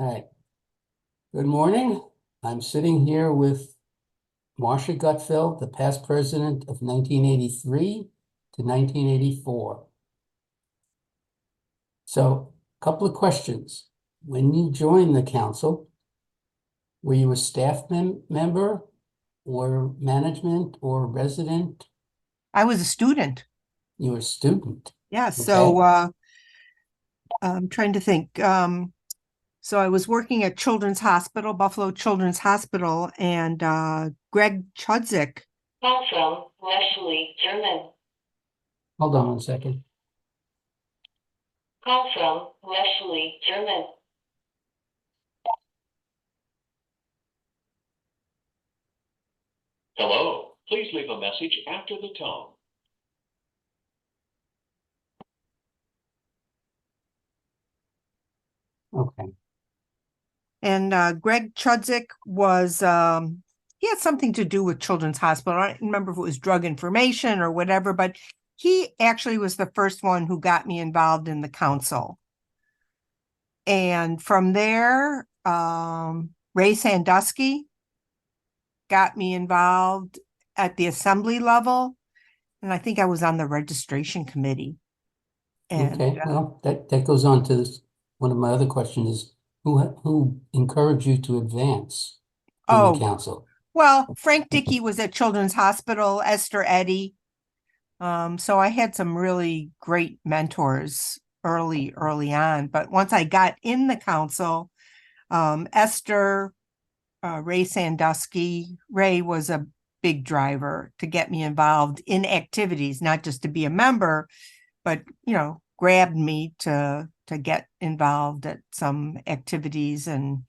All right. Good morning. I'm sitting here with Marcia Gutfeld, the past president of 1983 to 1984. So, a couple of questions. When you joined the council, were you a staff member or management or resident? I was a student. You were a student. Yeah, Okay. I'm trying to think. So I was working at Children's Hospital, Buffalo Children's Hospital, and Greg Chudzik. Call from Leslie, German. Hold on one second. Call from Leslie, German. Hello, please leave a message after the tone. Okay. And Greg Chudzik was, he had something to do with Children's Hospital. I don't remember if it was drug information or whatever, but he actually was the first one who got me involved in the council. And from there, Ray Sandusky got me involved at the assembly level. And I think I was on the registration committee. And Okay. Well, that goes on to this. One of my other questions is who encouraged you to advance in the council? well, Frank Dickey was at Children's Hospital, Esther Eddy. So I had some really great mentors early on. But once I got in the council, Esther, Ray Sandusky, Ray was a big driver to get me involved in activities, not just to be a member, but grabbed me to get involved at some activities, and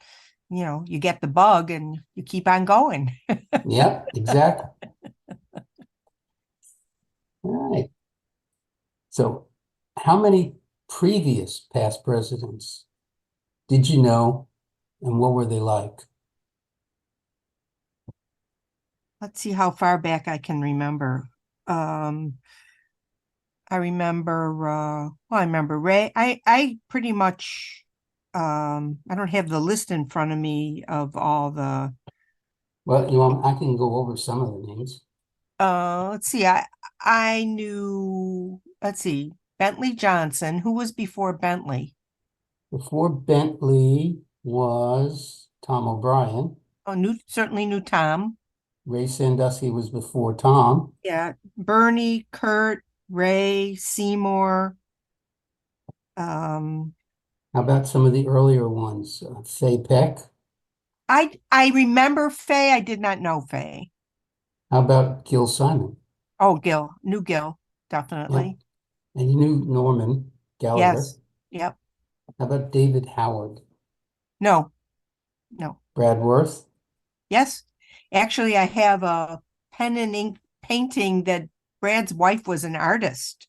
you get the bug and you keep on going. Yep, exactly. All right. So, how many previous past presidents did you know, and what were they like? Let's see how far back I can remember. I remember Ray. I pretty much, I don't have the list in front of me of all the, Well, I can go over some of the names. let's see, I knew, let's see, Bentley Johnson. Who was before Bentley? Before Bentley was Tom O'Brien. Oh, certainly knew Tom. Ray Sandusky was before Tom. Yeah, Bernie, Kurt, Ray, Seymour. How about some of the earlier ones? Fay Peck. I remember Faye. I did not know Faye. How about Gil Simon? Oh, knew Gil, Yeah. definitely. And you knew Norman Gallagher. Yes. Yep. How about David Howard? No. Brad Worth? Yes. Actually, I have a pen and ink painting that Brad's wife was an artist.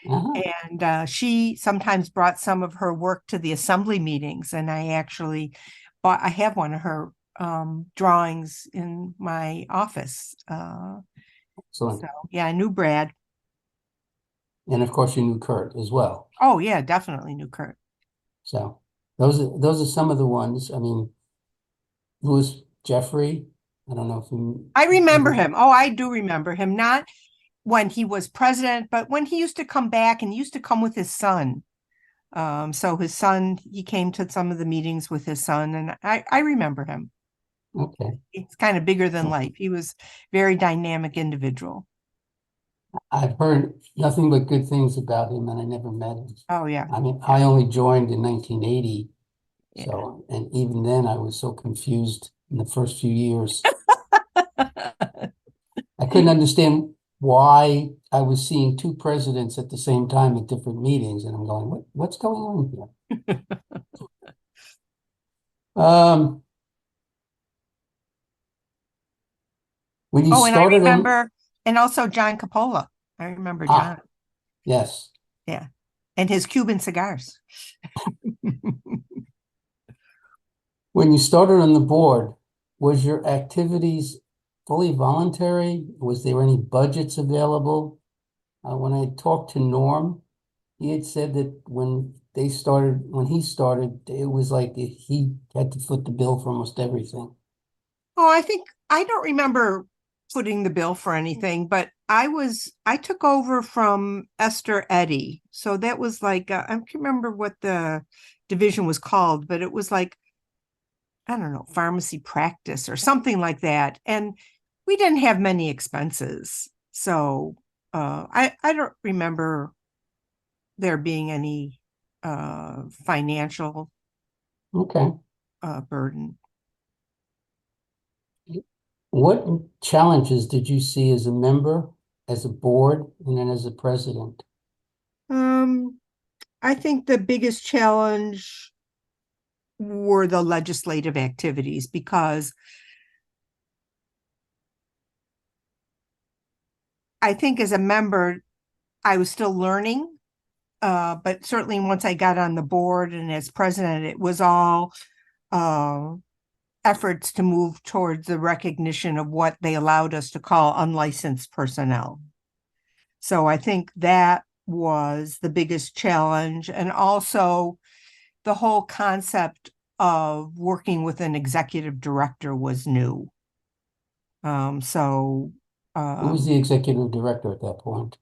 And she sometimes brought some of her work to the assembly meetings. And I have one of her drawings in my office. Excellent. So yeah, I knew Brad. And of course, you knew Kurt as well. Oh yeah, definitely knew Kurt. So those are some of the ones. I mean, Louis Jeffrey. I don't know if you. I remember him. Oh, I do remember him. Not when he was president, but when he used to come back, and he used to come with his son. So his son, he came to some of the meetings with his son, and I remember him. Okay. He's kind of bigger than life. He was very dynamic individual. I've heard nothing but good things about him, and I never met him. Oh yeah. I mean, I only joined in 1980. Yeah. So, and even then I was so confused in the first few years. I couldn't understand why I was seeing two presidents at the same time at different meetings, and I'm going, what's going on here? When you Oh, and I started remember, and also John Coppola. I remember John. Yes. Yeah. And his Cuban cigars. When you started on the board, was your activities fully voluntary? Was there any budgets available? When I talked to Norm, he had said that when they started, when he started, it was like he had to foot the bill for almost everything. Oh, I don't remember footing the bill for anything, but I took over from Esther Eddy. So that was like, I can't remember what the division was called, but it was like, I don't know, pharmacy practice or something like that. And we didn't have many expenses. So I don't remember there being any financial Okay. burden. What challenges did you see as a member, as a board, and then as a president? I think the biggest challenge were the legislative activities because I think as a member, I was still learning. But certainly once I got on the board and as president, it was all efforts to move towards the recognition of what they allowed us to call unlicensed personnel. So I think that was the biggest challenge. And also the whole concept of working with an executive director was new. Who was the executive director at that point?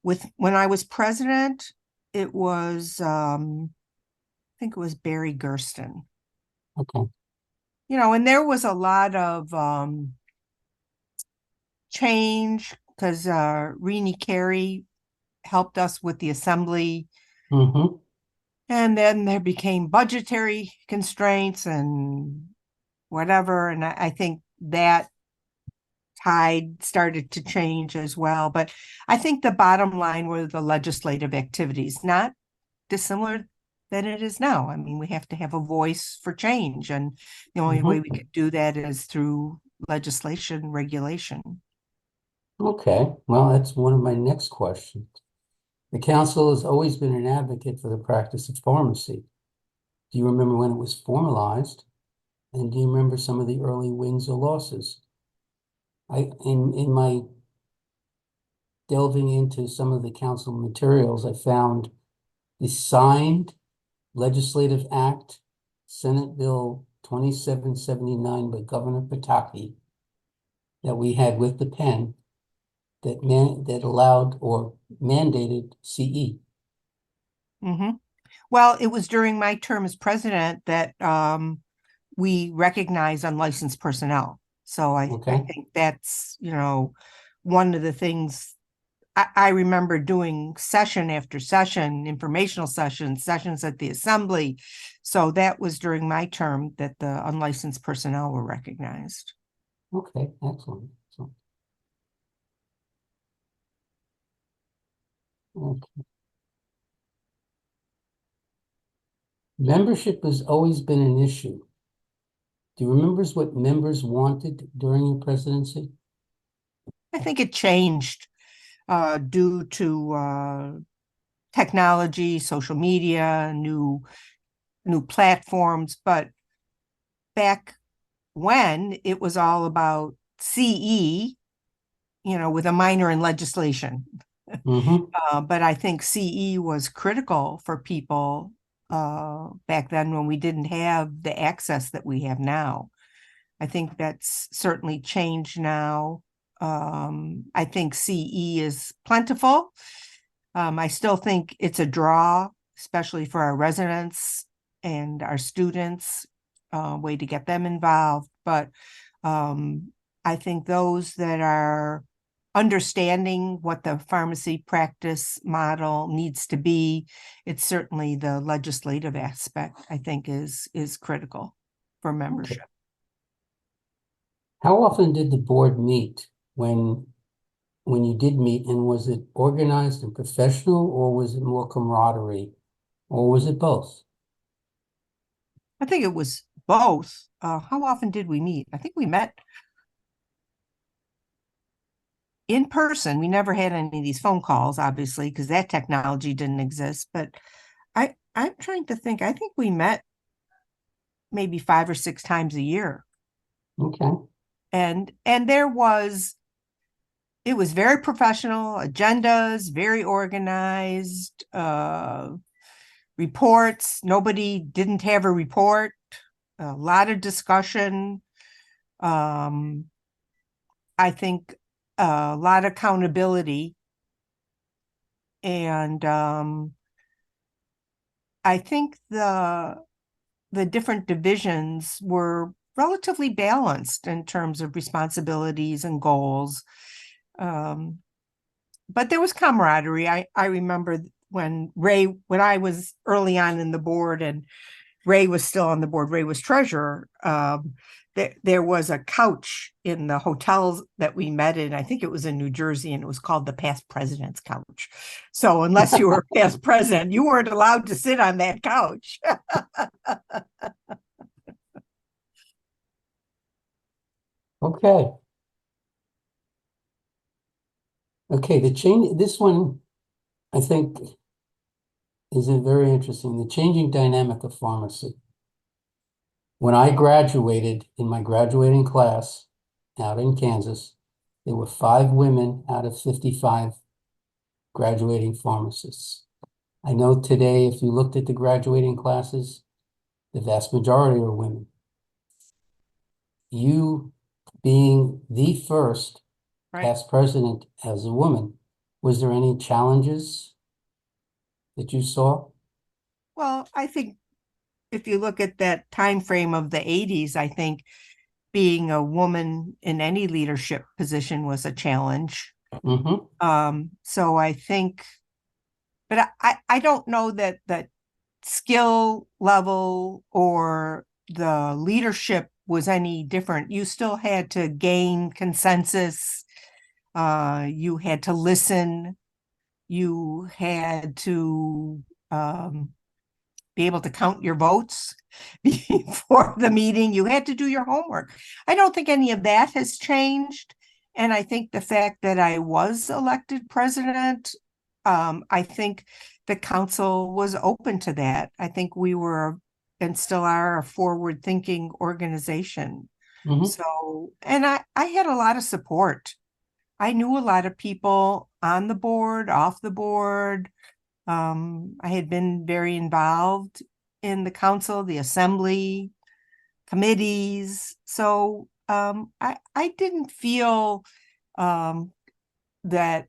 When I was president, it was I think it was Barry Gersten. Okay. And there was a lot of change because Renee Carey helped us with the assembly. Mm-hmm. And then there became budgetary constraints and whatever. And I think that tide started to change as well. But I think the bottom line were the legislative activities, not dissimilar than it is now. I mean, we have to have a voice for change. And the only way we could do that is through legislation, regulation. Okay. Well, that's one of my next questions. The council has always been an advocate for the practice of pharmacy. Do you remember when it was formalized? And do you remember some of the early wins or losses? In my delving into some of the council materials, I found the signed legislative act, Senate Bill 2779 by Governor Pataki, that we had with the pen that allowed or mandated CE. Mm-hmm. Well, it was during my term as president that we recognize unlicensed personnel. So I Okay. think that's, one of the things I remember doing session after session, informational sessions at the assembly. So that was during my term that the unlicensed personnel were recognized. Okay, excellent. Okay. Membership has always been an issue. Do you remember what members wanted during your presidency? I think it changed due to technology, social media, new platforms. But back when it was all about CE, with a minor in legislation. Mm-hmm. But I think CE was critical for people back then when we didn't have the access that we have now. I think that's certainly changed now. I think CE is plentiful. I still think it's a draw, especially for our residents and our students, way to get them involved. But I think those that are understanding what the pharmacy practice model needs to be, it's certainly the legislative aspect, I think, is critical for membership. Okay. How often did the board meet when you did meet, and was it organized and professional, or was it more camaraderie, or was it both? I think it was both. How often did we meet? I think we met in person. We never had any of these phone calls, obviously, because that technology didn't exist. But I'm trying to think. I think we met maybe 5 or 6 times a year. Okay. And it was very professional, agendas, very organized. reports. Nobody didn't have a report. A lot of discussion. I think a lot of accountability. And I think the different divisions were relatively balanced in terms of responsibilities and goals. But there was camaraderie. I remember when I was early on in the board and Ray was still on the board, Ray was treasurer. There was a couch in the hotels that we met in. I think it was in New Jersey, and it was called the past president's couch. So unless you were past president, you weren't allowed to sit on that couch. Okay. Okay, this one, I think, is very interesting. The changing dynamic of pharmacy. When I graduated in my graduating class out in Kansas, there were 5 women out of 55 graduating pharmacists. I know today, if you looked at the graduating classes, the vast majority are women. You being the first Right. past president as a woman, was there any challenges that you saw? Well, I think if you look at that time frame of the 80s, I think being a woman in any leadership position was a challenge. Mm-hmm. So I think, but I don't know that the skill level or the leadership was any different. You still had to gain consensus. You had to listen. You had to be able to count your votes before the meeting. You had to do your homework. I don't think any of that has changed. And I think the fact that I was elected president, I think the council was open to that. I think we were and still are a forward-thinking organization. Mm-hmm. So, and I had a lot of support. I knew a lot of people on the board, off the board. I had been very involved in the council, the assembly, committees. So I didn't feel that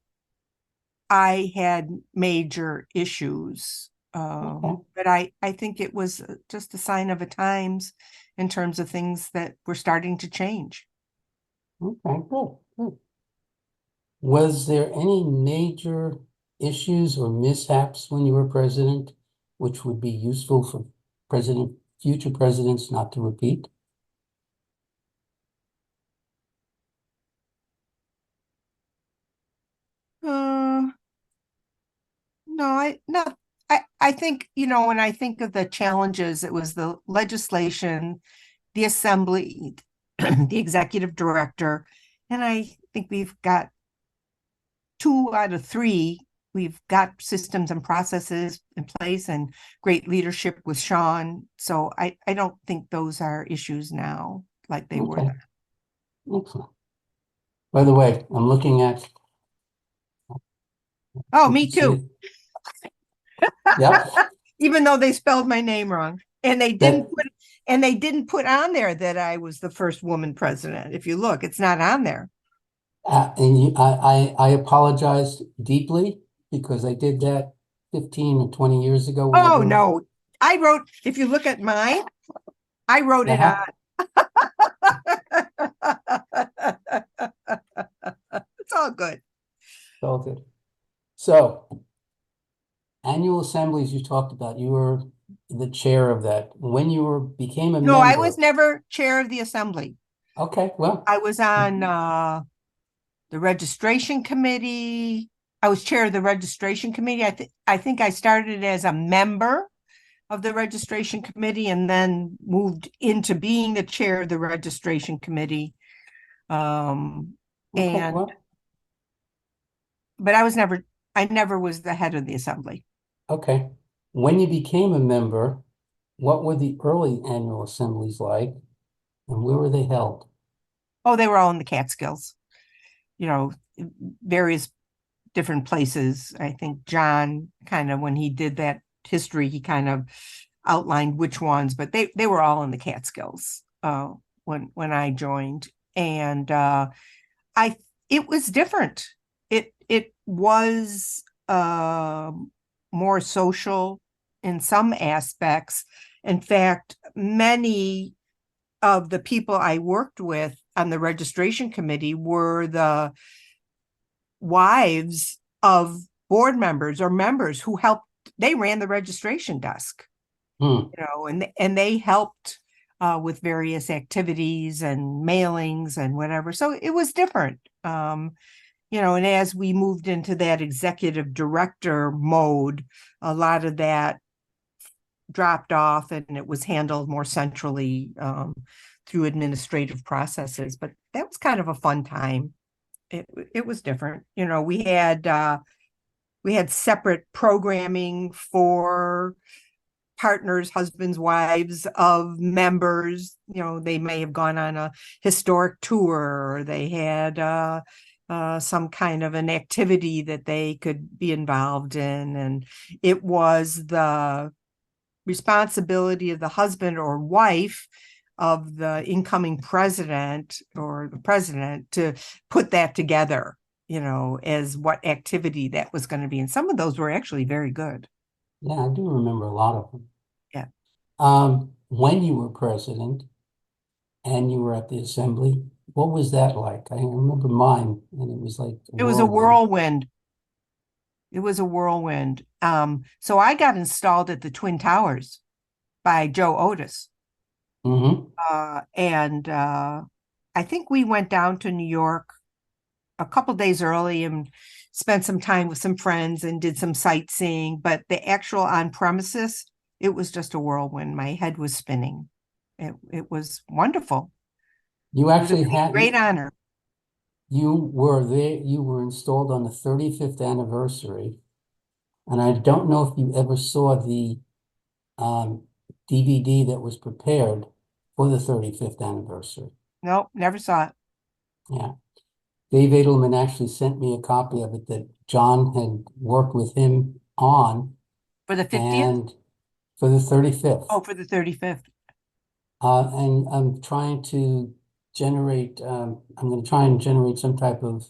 I had major issues. Okay. But I think it was just a sign of the times in terms of things that were starting to change. Okay, good. Was there any major issues or mishaps when you were president, which would be useful for future presidents not to repeat? No, I think, when I think of the challenges, it was the legislation, the assembly, the executive director, and I think we've got 2 out of 3. We've got systems and processes in place and great leadership with Sean. So I don't think those are issues now like they were Okay. then. Excellent. By the way, I'm looking at. Oh, you me can see too. it. Yep. Even though they spelled my name wrong. And they That- didn't put on there that I was the first woman president. If you look, it's not on there. I apologize deeply because I did that 15 or 20 years ago. Oh, whenever- no. If you look at mine, I wrote it Uh-huh. on. It's all good. All good. So, annual assemblies you talked about, you were the chair of that. When you became a No, I member. was never chair of the assembly. Okay, well, I was on the registration committee. I was chair of the registration committee. I think I started as a member of the registration committee and then moved into being the chair of the registration committee. okay, And well, but I never was the head of the assembly. okay. When you became a member, what were the early annual assemblies like, and where were they held? Oh, they were all in the Catskills, various different places. I think John kind of, when he did that history, he kind of outlined which ones, but they were all in the Catskills when I joined. And it was different. It was more social in some aspects. In fact, many of the people I worked with on the registration committee were the wives of board members or members who helped. They ran the registration desk, and they helped with various activities and mailings and whatever. So it was different. And as we moved into that executive director mode, a lot of that dropped off and it was handled more centrally through administrative processes. But that was kind of a fun time. It was different. We had separate programming for partners, husbands, wives of members. They may have gone on a historic tour, or they had some kind of an activity that they could be involved in. And it was the responsibility of the husband or wife of the incoming president or the president to put that together, as what activity that was going to be. And some of those were actually very good. Yeah, I do remember a lot of them. Yeah. When you were president and you were at the assembly, what was that like? I remember mine, and it was like It was a whirlwind. It was a whirlwind. So I got installed at the Twin Towers by Joe Otis. And I think we went down to New York a couple days early and spent some time with some friends and did some sightseeing. But the actual on premises, it was just a whirlwind. My head was spinning. It was wonderful. You actually had great honor. You were there. You were installed on the 35th anniversary, and I don't know if you ever saw the DVD that was prepared for the 35th anniversary. Nope, never saw it. Yeah. Dave Edelman actually sent me a copy of it that John had worked with him on. For the 50th? And for the 35th. Oh, for the 35th. And I'm trying to generate, I'm going to try and generate some type of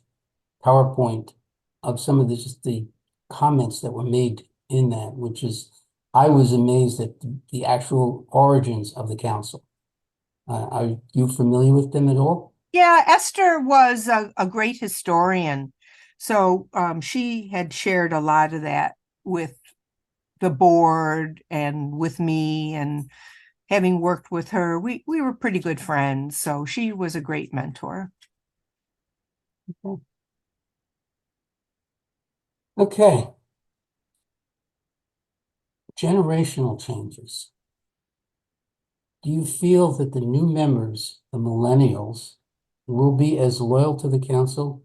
PowerPoint of some of just the comments that were made in that, which is, I was amazed at the actual origins of the council. Are you familiar with them at all? Yeah, Esther was a great historian. So she had shared a lot of that with the board and with me, and having worked with her, we were pretty good friends. So she was a great mentor. Okay. Generational changes. Do you feel that the new members, the millennials, will be as loyal to the council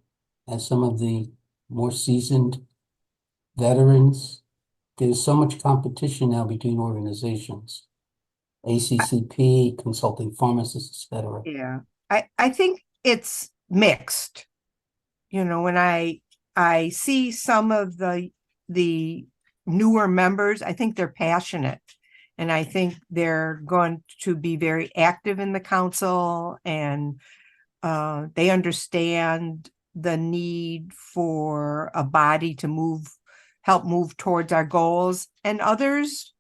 as some of the more seasoned veterans? There's so much competition now between organizations, ACCP, consulting pharmacists, etc. Yeah, I think it's mixed. When I see some of the newer members, I think they're passionate. And I think they're going to be very active in the council, and they understand the need for a body to help move towards our goals. And others,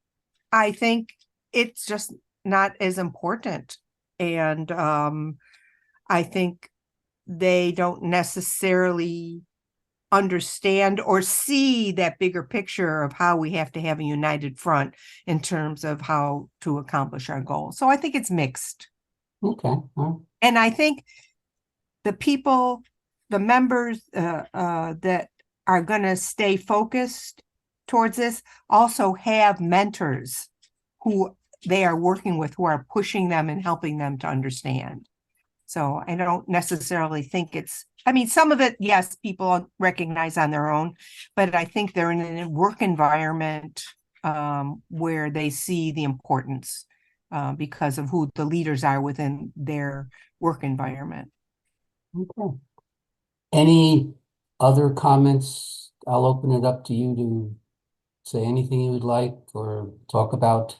I think it's just not as important. And I think they don't necessarily understand or see that bigger picture of how we have to have a united front in terms of how to accomplish our goals. So I think it's mixed. Okay. And I think the members that are going to stay focused towards this also have mentors who they are working with, who are pushing them and helping them to understand. So I don't necessarily think some of it, yes, people recognize on their own, but I think they're in a work environment where they see the importance because of who the leaders are within their work environment. Okay. Any other comments? I'll open it up to you to say anything you would like or talk about?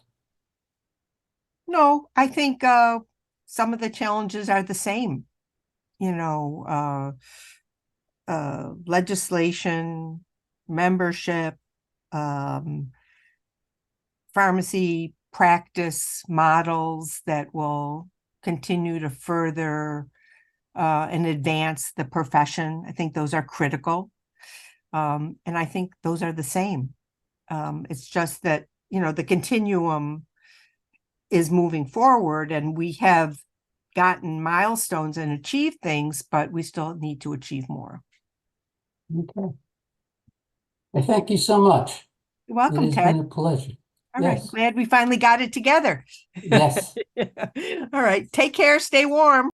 No, I think some of the challenges are the same. Legislation, membership, um, pharmacy practice models that will continue to further and advance the profession. I think those are critical. And I think those are the same. It's just that, the continuum is moving forward and we have gotten milestones and achieved things, but we still need to achieve more. Okay. I thank you so much. You're It welcome, has Ted. been a pleasure. All right. Yes. Glad we finally got it together. Yes. All right. Take care. Stay warm.